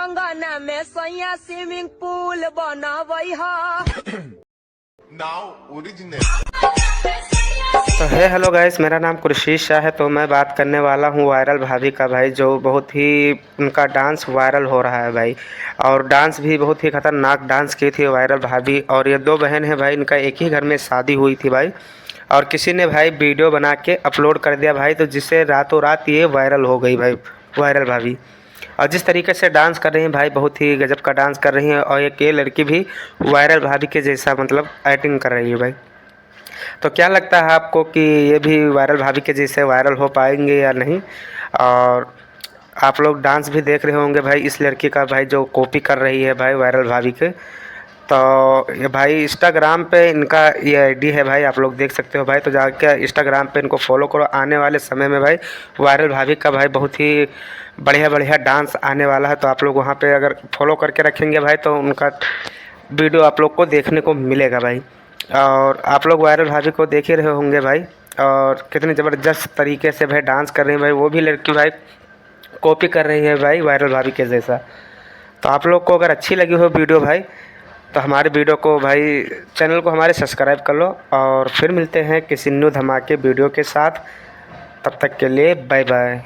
आंगन में सैया स्विमिंग पूल बनावई हा। Now original. तो है हेलो गाइस, मेरा नाम कुरशीश शाह है। तो मैं बात करने वाला हूँ वायरल भाभी का भाई, जो बहुत ही उनका डांस वायरल हो रहा है भाई। और डांस भी बहुत ही ख़तरनाक डांस की थी वायरल भाभी। और ये दो बहन है भाई, इनका एक ही घर में शादी हुई थी भाई। और किसी ने भाई वीडियो बना के अपलोड कर दिया भाई, तो जिससे रातों रात ये वायरल हो गई भाई, वायरल भाभी। और जिस तरीके से डांस कर रही हैं भाई, बहुत ही गजब का डांस कर रही हैं। और एक ये लड़की भी वायरल भाभी के जैसा मतलब एक्टिंग कर रही है भाई। तो क्या लगता है आपको कि ये भी वायरल भाभी के जैसे वायरल हो पाएंगे या नहीं? और आप लोग डांस भी देख रहे होंगे भाई इस लड़की का भाई, जो कॉपी कर रही है भाई वायरल भाभी के। तो ये भाई इंस्टाग्राम पे इनका ये आईडी है भाई, आप लोग देख सकते हो भाई। तो जाके इंस्टाग्राम पे इनको फॉलो करो। आने वाले समय में भाई वायरल भाभी का भाई बहुत ही बढ़िया बढ़िया डांस आने वाला है। तो आप लोग वहाँ पे अगर फॉलो करके रखेंगे भाई, तो उनका वीडियो आप लोग को देखने को मिलेगा भाई। और आप लोग वायरल भाभी को देख ही रहे होंगे भाई, और कितनी ज़बरदस्त तरीके से भाई डांस कर रही है भाई। वो भी लड़की भाई कॉपी कर रही है भाई वायरल भाभी के जैसा। तो आप लोग को अगर अच्छी लगी हो वीडियो भाई, तो हमारे वीडियो को भाई, चैनल को हमारे सब्सक्राइब कर लो। और फिर मिलते हैं किसी न्यू धमाके वीडियो के साथ। तब तक के लिए बाय बाय।